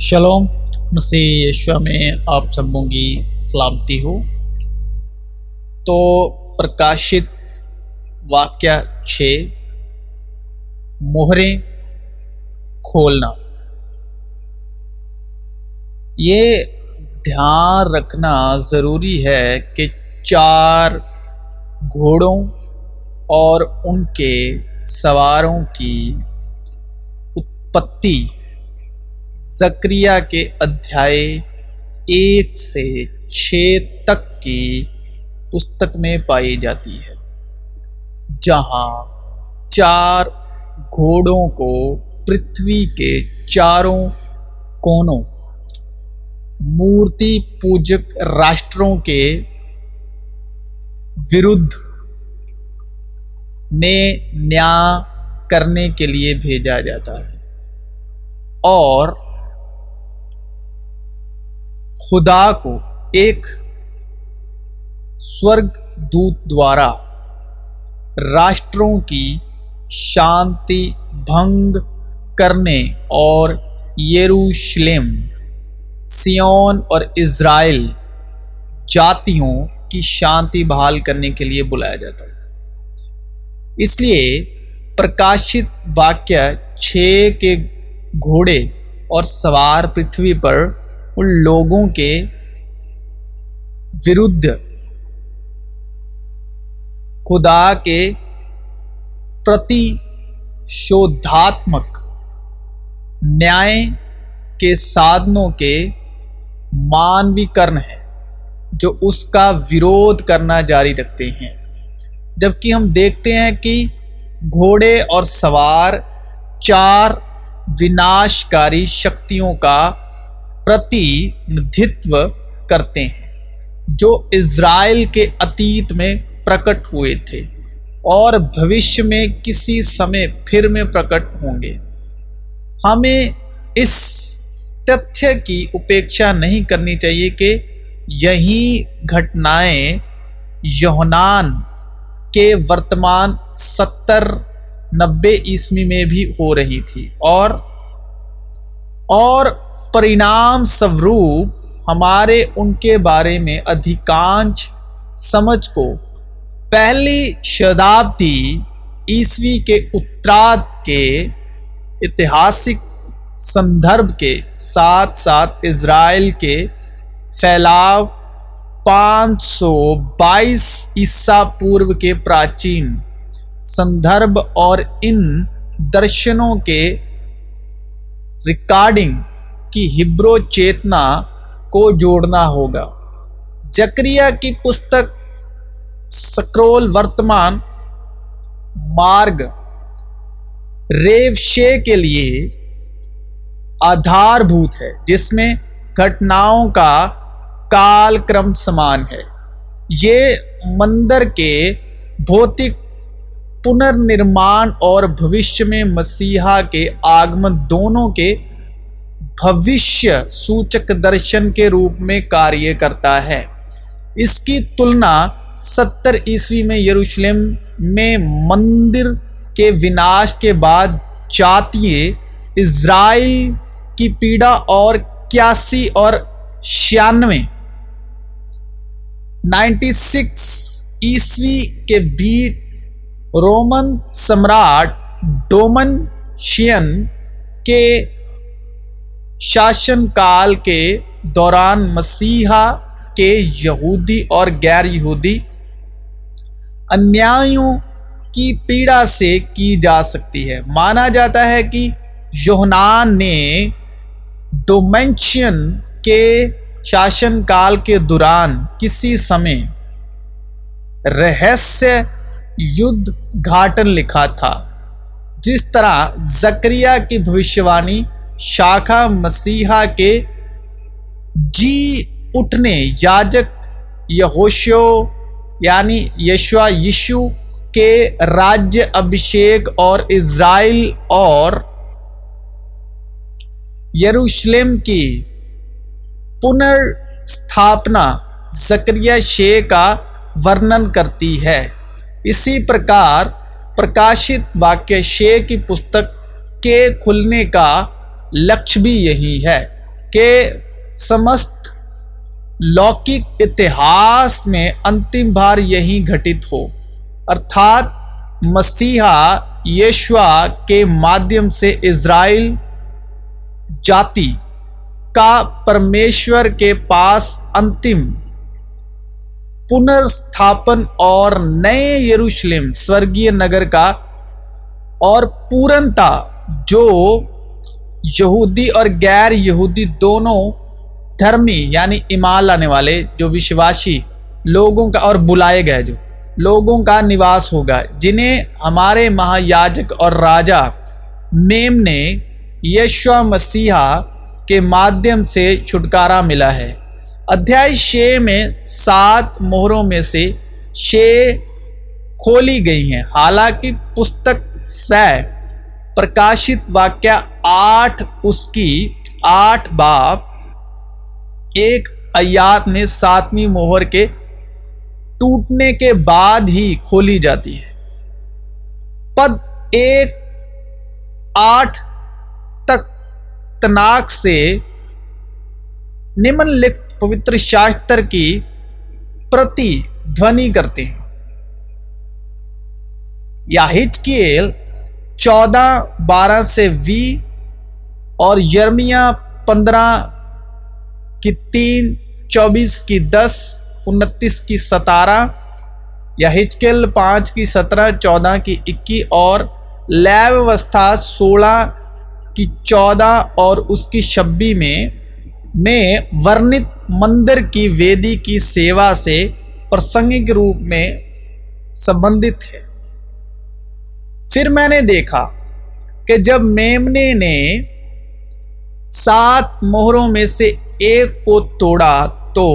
शलोम मसीह यीशु में आप सबों की सलामती हो। तो प्रकाशित वाक्य 6 मोहरें खोलना, ये ध्यान रखना ज़रूरी है कि 4 घोड़ों और उनके सवारों की उत्पत्ति ज़करिया के अध्याय 1 से 6 तक की पुस्तक में पाई जाती है, जहाँ 4 घोड़ों को पृथ्वी के चारों कोनों मूर्ति पूजक राष्ट्रों के विरुद्ध में न्याय करने के लिए भेजा जाता है और खुदा को एक स्वर्ग दूत द्वारा राष्ट्रों की शांति भंग करने और यरूशलेम, सिय्योन और इज़राइल जातियों की शांति बहाल करने के लिए बुलाया जाता है। इसलिए प्रकाशित वाक्य 6 के घोड़े और सवार पृथ्वी पर उन लोगों के विरुद्ध खुदा के प्रतिशोधात्मक न्याय के साधनों के मानवीकरण है, जो उसका विरोध करना जारी रखते हैं। जबकि हम देखते हैं कि घोड़े और सवार 4 विनाशकारी शक्तियों का प्रतिनिधित्व करते हैं, जो इज़राइल के अतीत में प्रकट हुए थे और भविष्य में किसी समय फिर में प्रकट होंगे। हमें इस तथ्य की उपेक्षा नहीं करनी चाहिए कि यही घटनाएं यूहन्ना के वर्तमान 70-90 ईस्वी में भी हो रही थी और परिणाम स्वरूप हमारे उनके बारे में अधिकांश समझ को पहली शताब्दी ईस्वी के उत्तरार्ध के ऐतिहासिक संदर्भ के साथ साथ इज़राइल के फैलाव 522 ईसा पूर्व के प्राचीन संदर्भ और इन दर्शनों के रिकॉर्डिंग की हिब्रू चेतना को जोड़ना होगा। ज़करिया की पुस्तक स्क्रोल वर्तमान मार्ग रेवशे के लिए आधारभूत है, जिसमें घटनाओं का कालक्रम समान है। ये मंदिर के भौतिक पुनर्निर्माण और भविष्य में मसीहा के आगमन दोनों के भविष्य सूचक दर्शन के रूप में कार्य करता है। इसकी तुलना 70 ईस्वी में यरूशलेम में मंदिर के विनाश के बाद जातीय इज़राइल की पीड़ा और 81 और 96 ईस्वी के बीच रोमन सम्राट डोमशियन के शासनकाल के दौरान मसीहा के यहूदी और गैर यहूदी अन्यायों की पीड़ा से की जा सकती है। माना जाता है कि यूहन्ना ने डोमशियन के शासनकाल के दौरान किसी समय रहस्य युद्ध घाटन लिखा था। जिस तरह ज़करिया की भविष्यवाणी शाखा मसीहा के जी उठने याजक यहोशू यानी यीशु के राज्य अभिषेक और इज़राइल और यरूशलेम की पुनर्स्थापना ज़करिया 6 का वर्णन करती है। इसी प्रकार प्रकाशित वाक्य 6 की पुस्तक के खुलने का लक्ष्य भी यही है। कि समस्त लौकिक इतिहास में अंतिम बार यही घटित हो, अर्थात मसीहा यीशुआ के माध्यम से इज़राइल जाति का परमेश्वर के पास अंतिम पुनर्स्थापन और नए यरूशलेम स्वर्गीय नगर का और पूर्णता जो यहूदी और गैर यहूदी दोनों धर्मी यानी ईमान लाने वाले जो विश्वासी लोगों का और बुलाए गए जो लोगों का निवास होगा, जिन्हें हमारे महायाजक और राजा मेम ने यीशुआ मसीहा के माध्यम से छुटकारा मिला है। अध्याय 6 में 7 मोहरों में से 6 खोली गई हैं। हालांकि पुस्तक स्वयं प्रकाशित वाक्य 8 उसकी 8 बाब 1 आयत में 7वीं मोहर के टूटने के बाद ही खोली जाती है। पद 1:8 तक तनाक से निम्नलिखित पवित्र शास्त्र की प्रतिध्वनि करते हैं। याहिजकिएल 14:12 से 20 और यिर्मयाह 15 की 3, 24 की 10, 29 की 17, यहिजकिएल 5 की 17, 14 की 21 और लेवी व्यवस्था 16 की 14 और उसकी 26 में वर्णित मंदिर की वेदी की सेवा से प्रासंगिक रूप में संबंधित है। फिर मैंने देखा कि जब मेमने ने 7 मोहरों में से एक को तोड़ा तो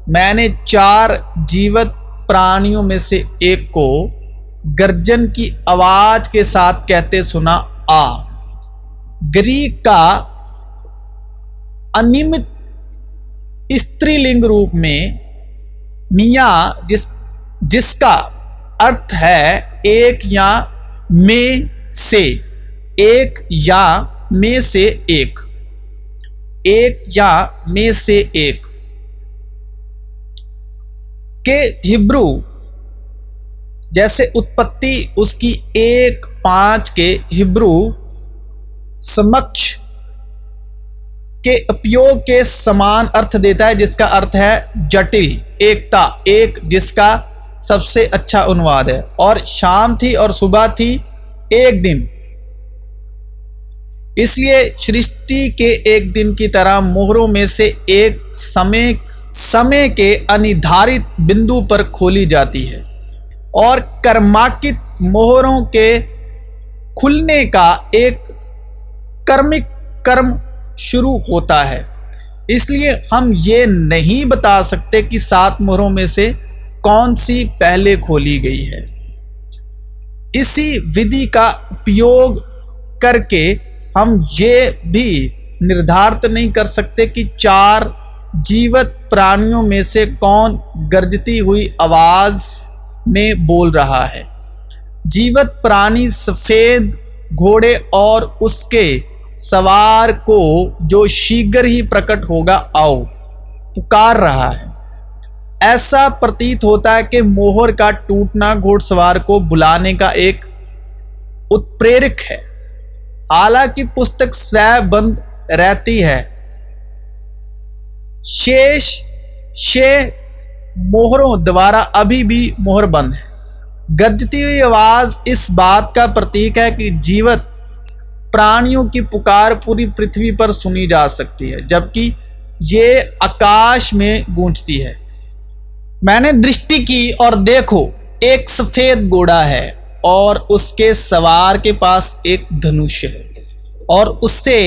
मैंने 4 जीवित प्राणियों में से एक को गर्जन की आवाज के साथ कहते सुना, आ। ग्रीक का अनियमित स्त्रीलिंग रूप में मिया जिसका अर्थ है एक या में से एक या में से एक, एक या में से एक के हिब्रू जैसे उत्पत्ति उसकी 1:5 के हिब्रू समक्ष के उपयोग के समान अर्थ देता है, जिसका अर्थ है जटिल, एकता, एक, जिसका सबसे अच्छा अनुवाद है। और शाम थी और सुबह थी एक दिन, इसलिए सृष्टि के एक दिन की तरह मोहरों में से एक समय के अनिर्धारित बिंदु पर खोली जाती है और कर्मांकित मोहरों के खुलने का एक कर्मिक कर्म शुरू होता है। इसलिए हम ये नहीं बता सकते कि 7 मोहरों में से कौन सी पहले खोली गई है। इसी विधि का उपयोग करके हम ये भी निर्धारित नहीं कर सकते कि 4 जीवित प्राणियों में से कौन गरजती हुई आवाज में बोल रहा है। जीवित प्राणी सफेद घोड़े और उसके सवार को जो शीघ्र ही प्रकट होगा आओ पुकार रहा है। ऐसा प्रतीत होता है कि मोहर का टूटना घोड़सवार को बुलाने का एक उत्प्रेरक है। हालांकि पुस्तक स्वयं बंद रहती है, शेष 6 मोहरों द्वारा अभी भी मोहर बंद है। गरजती हुई आवाज इस बात का प्रतीक है कि जीवित प्राणियों की पुकार पूरी पृथ्वी पर सुनी जा सकती है, जबकि ये आकाश में गूंजती है। मैंने दृष्टि की और देखो एक सफेद घोड़ा है और उसके सवार के पास एक धनुष है और उससे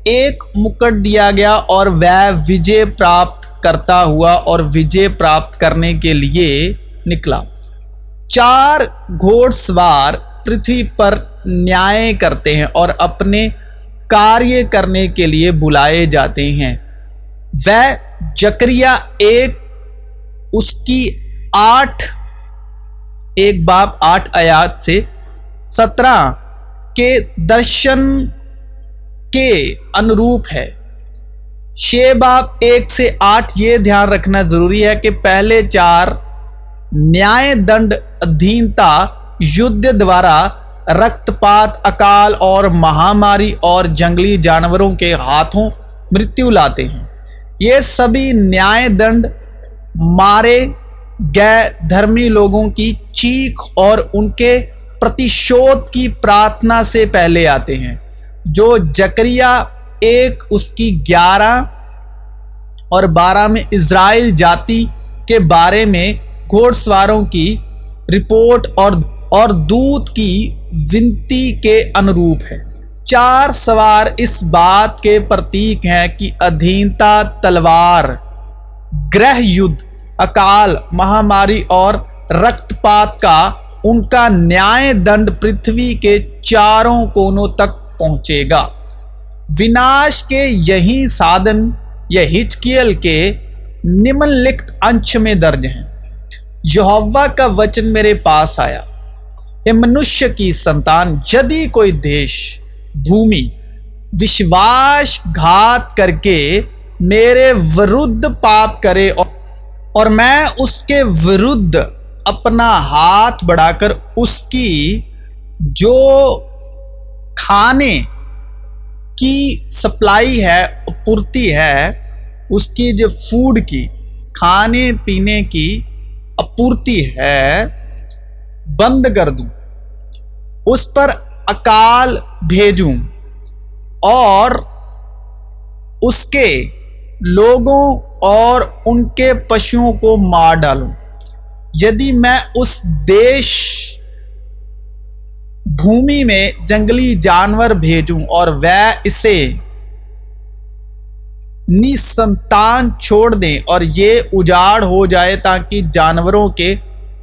एक मुकुट दिया गया और वह विजय प्राप्त करता हुआ और विजय प्राप्त करने के लिए निकला। 4 घोड़सवार पृथ्वी पर न्याय करते हैं और अपने कार्य करने के लिए बुलाए जाते हैं। वह जकरिया 1 उसकी 1 बाब 8 आयत से 17 के दर्शन के अनुरूप है। शेबाब 1 से 8 ये ध्यान रखना जरूरी है कि पहले 4 न्याय दंड अधीनता, युद्ध द्वारा, रक्तपात, अकाल और महामारी और जंगली जानवरों के हाथों मृत्यु लाते हैं। ये सभी न्याय दंड मारे गए धर्मी लोगों की चीख और उनके प्रतिशोध की प्रार्थना से पहले आते हैं, जो जकरिया 1 उसकी 11 और 12 में इज़राइल जाति के बारे में घोड़सवारों की रिपोर्ट और दूत की विनती के अनुरूप है। 4 सवार इस बात के प्रतीक हैं कि अधीनता, तलवार, गृह युद्ध, अकाल, महामारी और रक्तपात का उनका न्याय दंड पृथ्वी के चारों कोनों तक पहुंचेगा। विनाश के यही साधन यह हिजकिय्याल के निम्नलिखित अंश में दर्ज हैं। यहोवा का वचन मेरे पास आया, हे मनुष्य की संतान, यदि कोई देश, भूमि विश्वासघात करके मेरे विरुद्ध पाप करे और मैं उसके विरुद्ध अपना हाथ बढ़ाकर उसकी जो खाने की सप्लाई है, पूर्ति है, उसकी जो फूड की, खाने पीने की आपूर्ति है, बंद कर दूं, उस पर अकाल भेजूं और उसके लोगों और उनके पशुओं को मार डालूं, यदि मैं उस देश भूमि में जंगली जानवर भेजूं और वह इसे निसंतान छोड़ दें और ये उजाड़ हो जाए ताकि जानवरों के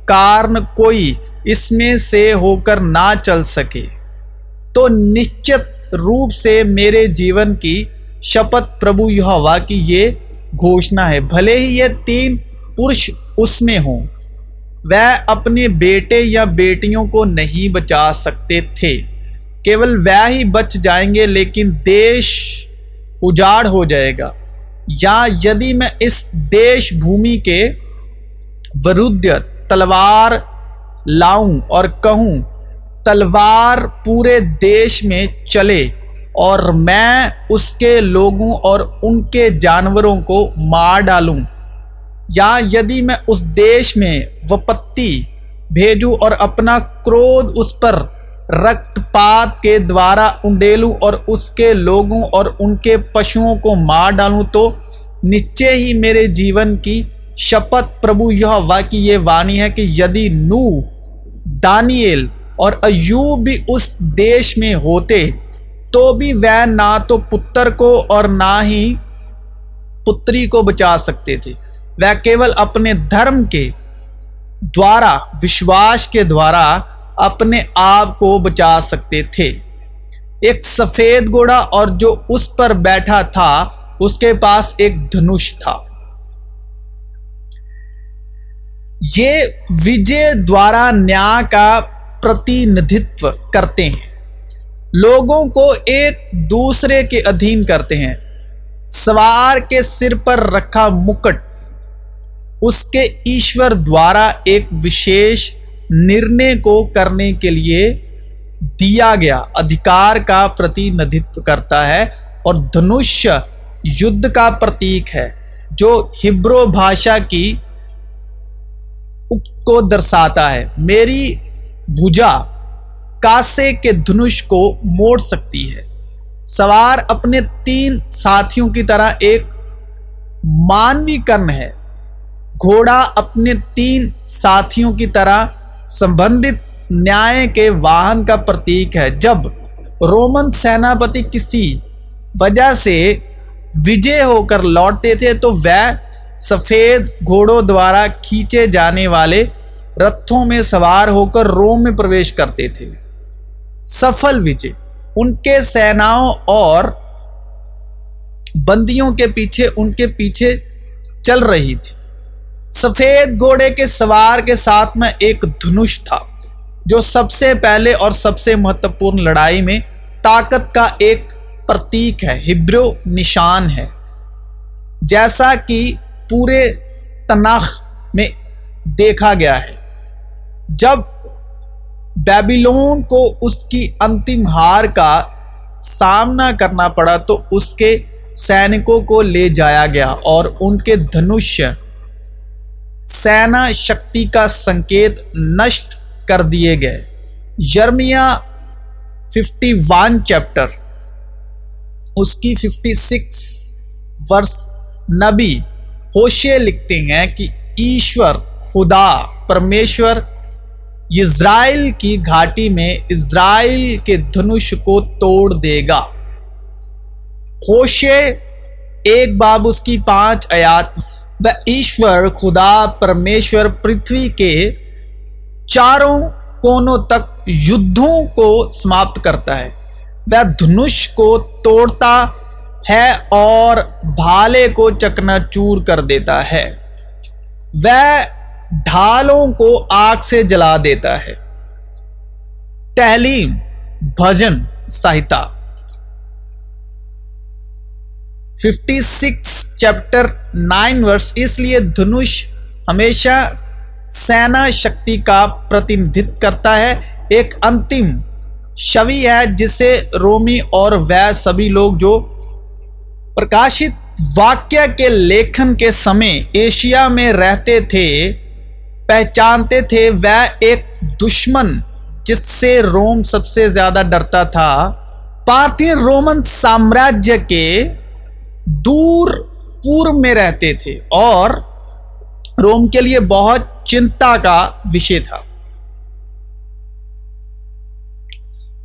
कारण कोई इसमें से होकर ना चल सके, तो निश्चित रूप से मेरे जीवन की शपथ प्रभु यहोवा की ये घोषणा है, भले ही ये 3 पुरुष उसमें हों, वह अपने बेटे या बेटियों को नहीं बचा सकते थे, केवल वह ही बच जाएंगे, लेकिन देश उजाड़ हो जाएगा। या यदि मैं इस देश भूमि के विरुद्ध तलवार लाऊं और कहूं, तलवार पूरे देश में चले और मैं उसके लोगों और उनके जानवरों को मार डालूं, या यदि मैं उस देश में विपत्ति भेजूं और अपना क्रोध उस पर रक्तपात के द्वारा उंडेलूं और उसके लोगों और उनके पशुओं को मार डालूं, तो निश्चय ही मेरे जीवन की शपथ प्रभु यहोवा की ये वाणी है कि यदि नूह, दानिएल और अय्यूब भी उस देश में होते, तो भी वह ना तो पुत्र को और ना ही पुत्री को बचा सकते थे, वह केवल अपने धर्म के द्वारा, विश्वास के द्वारा अपने आप को बचा सकते थे। एक सफेद घोड़ा और जो उस पर बैठा था उसके पास एक धनुष था। ये विजय द्वारा न्याय का प्रतिनिधित्व करते हैं, लोगों को एक दूसरे के अधीन करते हैं। सवार के सिर पर रखा मुकुट उसके ईश्वर द्वारा एक विशेष निर्णय को करने के लिए दिया गया अधिकार का प्रतिनिधित्व करता है, और धनुष युद्ध का प्रतीक है जो हिब्रू भाषा की को दर्शाता है। मेरी भुजा कासे के धनुष को मोड़ सकती है। सवार अपने 3 साथियों की तरह एक मानवीय कर्ण है। घोड़ा अपने 3 साथियों की तरह संबंधित न्याय के वाहन का प्रतीक है। जब रोमन सेनापति किसी वजह से विजय होकर लौटते थे तो वह सफेद घोड़ों द्वारा खींचे जाने वाले रथों में सवार होकर रोम में प्रवेश करते थे। सफल विजय उनके सेनाओं और बंदियों के पीछे उनके पीछे चल रही थी। सफेद घोड़े के सवार के साथ में एक धनुष था जो सबसे पहले और सबसे महत्वपूर्ण लड़ाई में ताकत का एक प्रतीक है, हिब्रू निशान है। जैसा कि पूरे तनाख में देखा गया है। जब बेबीलोन को उसकी अंतिम हार का सामना करना पड़ा तो उसके सैनिकों को ले जाया गया और उनके धनुष सेना शक्ति का संकेत नष्ट कर दिए गए। यिर्मयाह 51 चैप्टर उसकी 56 वर्ष नबी होशे लिखते हैं कि ईश्वर खुदा परमेश्वर इज़राइल की घाटी में इज़राइल के धनुष को तोड़ देगा। होशे 1 बाब उसकी 5 आयत। वह ईश्वर खुदा परमेश्वर पृथ्वी के चारों कोनों तक युद्धों को समाप्त करता है। वह धनुष को तोड़ता है और भाले को चकनाचूर कर देता है। वह ढालों को आग से जला देता है। तहलीम भजन संहिता 56 चैप्टर 9 वर्स। इसलिए धनुष हमेशा सेना शक्ति का प्रतिनिधित्व करता है, एक अंतिम छवि है जिसे रोमी और वह सभी लोग जो प्रकाशित वाक्य के लेखन के समय एशिया में रहते थे पहचानते थे। वह एक दुश्मन जिससे रोम सबसे ज्यादा डरता था, पार्थियन रोमन साम्राज्य के दूर पूर्व में रहते थे और रोम के लिए बहुत चिंता का विषय था।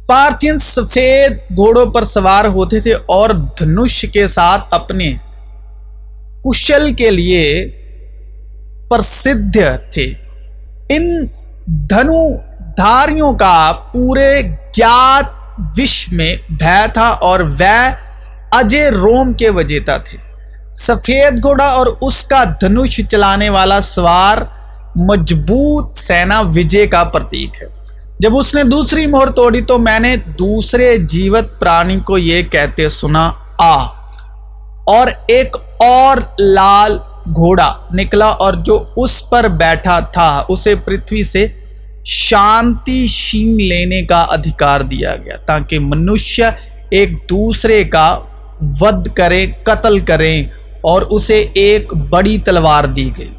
पार्थियन सफेद घोड़ों पर सवार होते थे और धनुष के साथ अपने कुशल के लिए प्रसिद्ध थे। इन धनुधारियों का पूरे ज्ञात विश्व में भय था और वह अजय रोम के विजेता थे। सफेद घोड़ा और उसका धनुष चलाने वाला सवार मजबूत सेना विजय का प्रतीक है। जब उसने दूसरी मोहर तोड़ी तो मैंने दूसरे जीवित प्राणी को यह कहते सुना, आ। और एक और लाल घोड़ा निकला और जो उस पर बैठा था उसे पृथ्वी से शांति छीन लेने का अधिकार दिया गया ताकि मनुष्य एक दूसरे का वध करें, कत्ल करें, और उसे एक बड़ी तलवार दी गई।